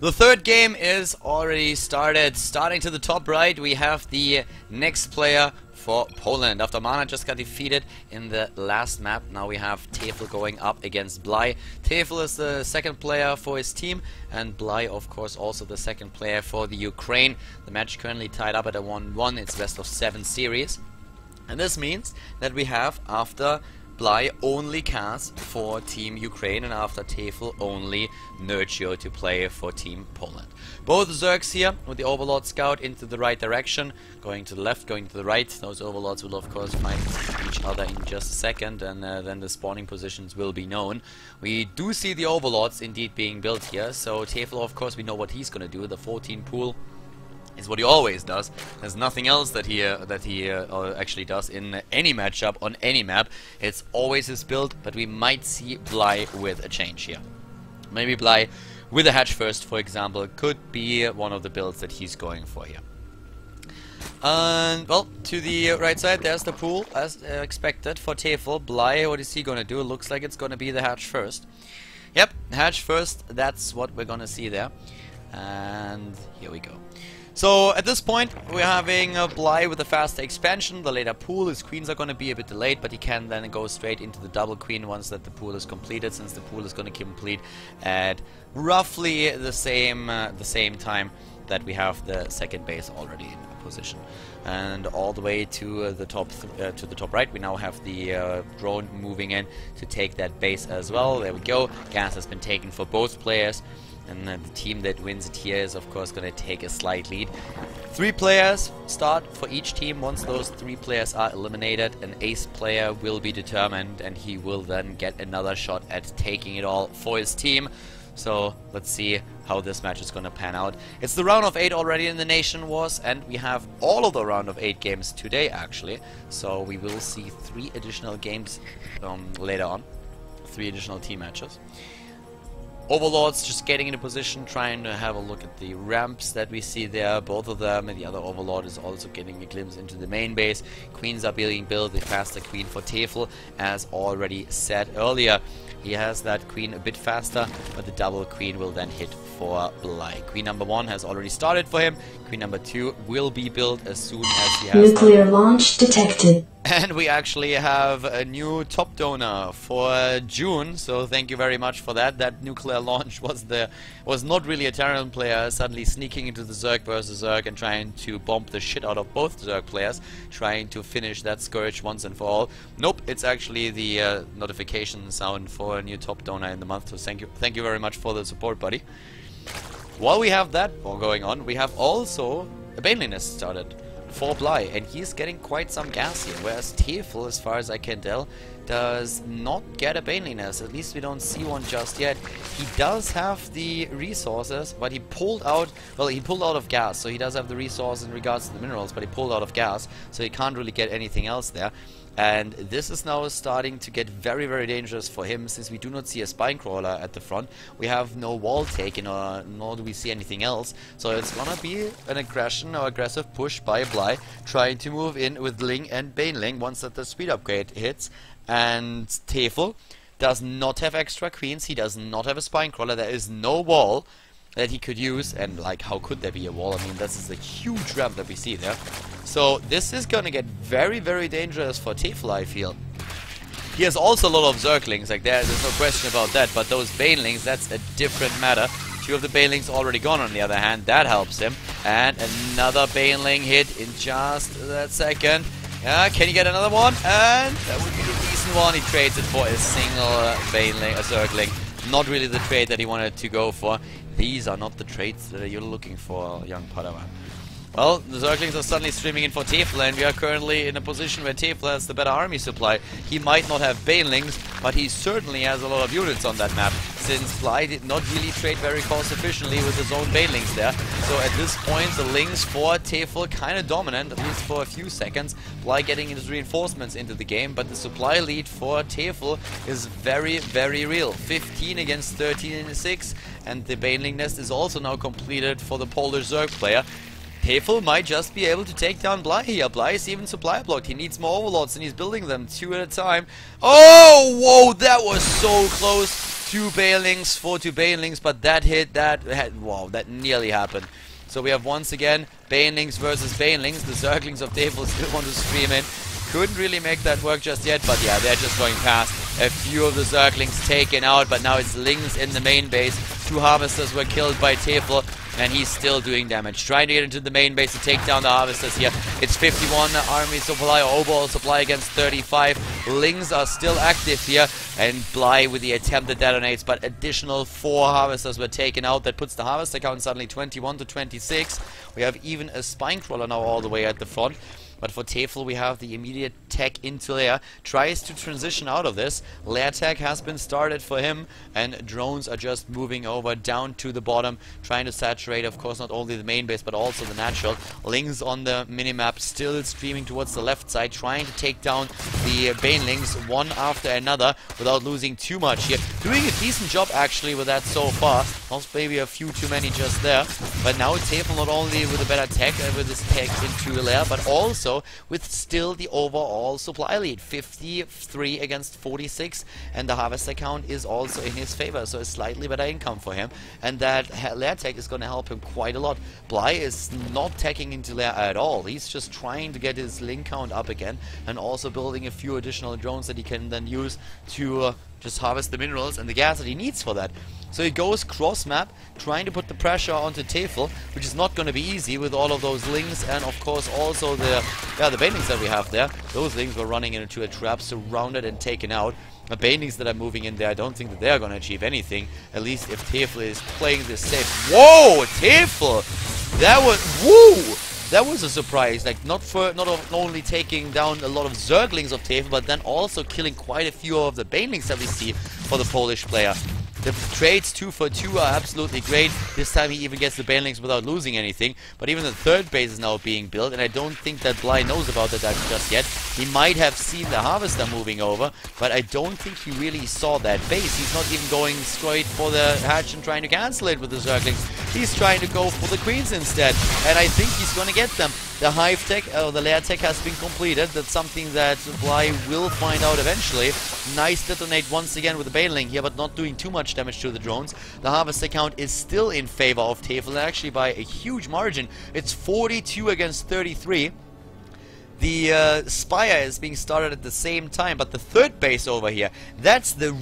The third game is already started. Starting to the top right, we have the next player for Poland. After Mana just got defeated in the last map, now we have Tefl going up against Blai. Tefl is the second player for his team, and Blai, of course, also the second player for the Ukraine. The match currently tied up at a 1-1. It's best of 7 series. And this means that we have, after Blai, only Kaz for Team Ukraine, and after Tefl only Nurcio to play for Team Poland. Both Zergs here with the Overlord Scout into the right direction, going to the left, going to the right. Those Overlords will of course find each other in just a second, and then the spawning positions will be known. We do see the Overlords indeed being built here, so Tefl, of course, we know what he's going to do. The 14 pool is what he always does. There's nothing else that he actually does in any matchup on any map. It's always his build, but we might see Blai with a change here. Maybe Blai with a hatch first, for example, could be one of the builds that he's going for here. And well, to the right side, there's the pool as expected for Tefl. Blai, what is he gonna do? It looks like it's gonna be the hatch first. Yep, hatch first. That's what we're gonna see there. And here we go. So at this point we're having Blai with a faster expansion. The later pool, his queens are going to be a bit delayed, but he can then go straight into the double queen once that the pool is completed, since the pool is going to complete at roughly the same time that we have the second base already in position. And all the way to the top right, we now have the drone moving in to take that base as well. There we go. Gas has been taken for both players. And the team that wins it here is of course going to take a slight lead. 3 players start for each team. Once those 3 players are eliminated, an ace player will be determined, and he will then get another shot at taking it all for his team. So let's see how this match is going to pan out. It's the round of 8 already in the Nation Wars, and we have all of the round of 8 games today actually. So we will see 3 additional games later on. 3 additional team matches. Overlords just getting into position, trying to have a look at the ramps that we see there, both of them, and the other Overlord is also getting a glimpse into the main base. Queens are being built, the faster queen for Tefl, as already said earlier. He has that queen a bit faster, but the double queen will then hit for Blai. Queen number 1 has already started for him. Queen number 2 will be built as soon as he has nuclear launch detected. And we actually have a new top donor for June, so thank you very much for that. That nuclear launch was not really a Terran player suddenly sneaking into the Zerg versus Zerg and trying to bomb the shit out of both Zerg players, trying to finish that Scourge once and for all. Nope, it's actually the notification sound for a new top donor in the month, so thank you very much for the support, buddy. While we have that going on, we have also a Baneliness started for Blai, and he's getting quite some gas here, whereas Tefl, as far as I can tell, does not get a Baneliness. At least we don't see one just yet. He does have the resources, but he pulled out, well, he pulled out of gas, so he does have the resources in regards to the minerals, but he pulled out of gas, so he can't really get anything else there. And this is now starting to get very, very dangerous for him, since we do not see a Spinecrawler at the front. We have no wall taken, nor do we see anything else. So it's gonna be an aggression or aggressive push by Blai, trying to move in with Ling and Baneling once that the speed upgrade hits. And Tefl does not have extra queens, he does not have a Spinecrawler, there is no wall that he could use, and like, how could there be a wall? I mean, this is a huge ramp that we see there. So this is gonna get very, very dangerous for Tefl, I feel. He has also a lot of Zerglings, like there's no question about that, but those Banelings, that's a different matter. 2 of the Banelings already gone on the other hand, that helps him. And another Baneling hit in just that second. Can he get another one? And that would be the decent one. He trades it for a single Baneling, a Zergling. Not really the trade that he wanted to go for. These are not the traits that you're looking for, young Padawan. Well, the Zerglings are suddenly streaming in for Tefl, and we are currently in a position where Tefl has the better army supply. He might not have Banelings, but he certainly has a lot of units on that map, since Blai did not really trade very cost efficiently with his own Banelings there. So at this point, the Lings for Tefl kind of dominant, at least for a few seconds. Blai getting his reinforcements into the game, but the supply lead for Tefl is very, very real. 15 against 13 in 6, and the Baneling nest is also now completed for the Polish Zerg player. Tefl might just be able to take down Blai here. Blai is even supply blocked. He needs more Overlords and he's building them 2 at a time. Oh, whoa, that was so close 2 Banelings, 4-2 Banelings, but that hit, wow, that nearly happened. So we have once again Banelings versus Banelings. The Zerglings of Devil still want to stream in. Couldn't really make that work just yet, but yeah, they're just going past. A few of the Zerglings taken out, but now it's Lings in the main base. 2 Harvesters were killed by Tefl, and he's still doing damage. Trying to get into the main base to take down the Harvesters here. It's 51 army supply, or overall supply against 35. Lings are still active here, and Bly with the attempted detonates, but additional 4 Harvesters were taken out. That puts the Harvester count suddenly 21 to 26. We have even a Spine Crawler now all the way at the front. But for Tefl, we have the immediate tech into lair. Tries to transition out of this. Lair tech has been started for him, and drones are just moving over down to the bottom, trying to saturate, of course, not only the main base, but also the natural. Lings on the minimap, still streaming towards the left side, trying to take down the Banelings one after another without losing too much here. Doing a decent job, actually, with that so far. Also, maybe a few too many just there. But now Tefl not only with a better tech, with his tech into lair, but also with still the overall supply lead, 53 against 46, and the Harvester count is also in his favor, so a slightly better income for him, and that lair tech is going to help him quite a lot. Bly is not teching into lair at all. He's just trying to get his link count up again, and also building a few additional drones that he can then use to just harvest the minerals and the gas that he needs for that. So he goes cross map, trying to put the pressure onto Tefl, which is not going to be easy with all of those Lings, and of course also the Banelings that we have there. Those Lings were running into a trap, surrounded and taken out. The Banelings that are moving in there, I don't think that they're going to achieve anything, at least if Tefl is playing this safe. Whoa, Tefl! That was, woo! That was a surprise, like not only taking down a lot of Zerglings of Tefl, but then also killing quite a few of the Banelings that we see for the Polish player. The trades 2 for 2 are absolutely great. This time he even gets the Banelings without losing anything. But even the third base is now being built, and I don't think that Bly knows about that just yet. He might have seen the Harvester moving over, but I don't think he really saw that base. He's not even going straight for the hatch and trying to cancel it with the Zerglings. He's trying to go for the Queens instead, and I think he's going to get them. The Hive tech, the lair tech has been completed. That's something that Bly will find out eventually. Nice detonate once again with the Baneling here, but not doing too much damage to the drones. The Harvester count is still in favor of Tefl, actually by a huge margin. It's 42 against 33. The Spire is being started at the same time, but the third base over here, that's the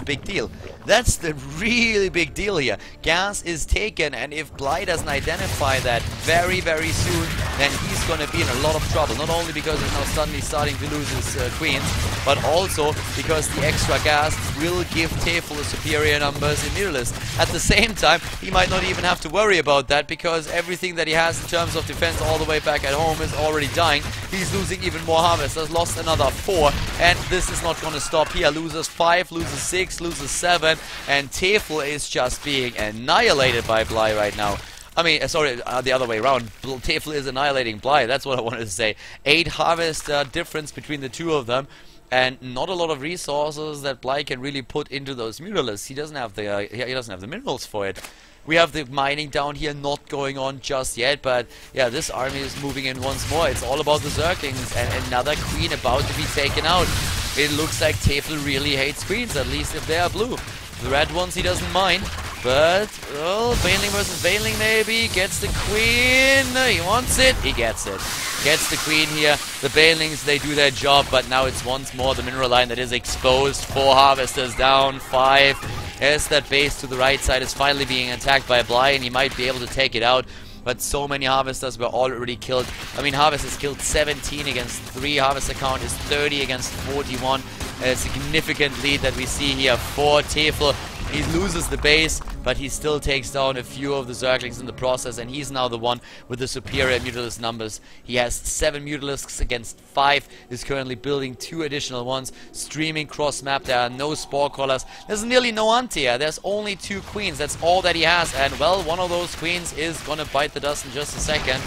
big deal. That's the really big deal here. Gas is taken, and if Bly doesn't identify that very, very soon, then he's going to be in a lot of trouble. Not only because he's now suddenly starting to lose his queens, but also because the extra gas will give Tefl superior numbers in Mutalisk. At the same time, he might not even have to worry about that, because everything that he has in terms of defense all the way back at home is already dying. He's losing even more Harvesters, lost another 4, and this is not going to stop here. Loses 5, loses 6, loses 7, and Tefl is just being annihilated by Bly right now. I mean, sorry, the other way around. Tefl is annihilating Bly, that's what I wanted to say. 8 harvest difference between the two of them, and not a lot of resources that Bly can really put into those Mutalisks. He doesn't have the minerals for it. We have the mining down here not going on just yet, but yeah, this army is moving in once more. It's all about the Zerglings, and another queen about to be taken out. It looks like Tefl really hates queens, at least if they are blue. The red ones he doesn't mind, but, oh, Baneling versus Baneling maybe, gets the queen, he wants it, he gets it. Gets the queen here, the Banelings, they do their job, but now it's once more the mineral line that is exposed. 4 Harvesters down, 5. As that base to the right side is finally being attacked by Bly, and he might be able to take it out. But so many Harvesters were already killed. I mean, Harvesters killed 17 against 3. Harvester count is 30 against 41. A significant lead that we see here for Tefl. He loses the base, but he still takes down a few of the Zerglings in the process, and he's now the one with the superior Mutalisk numbers. He has 7 Mutalisks against 5, is currently building 2 additional ones, streaming cross-map. There are no Spore Callers. There's nearly no Antia. There's only 2 queens. That's all that he has, and well, one of those queens is gonna bite the dust in just a second.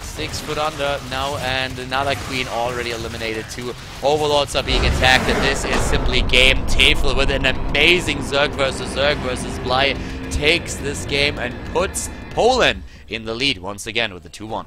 6 foot under now, and another queen already eliminated too. Overlords are being attacked, and this is simply game. Tefl with an amazing Zerg versus Bly takes this game and puts Poland in the lead once again with the 2-1.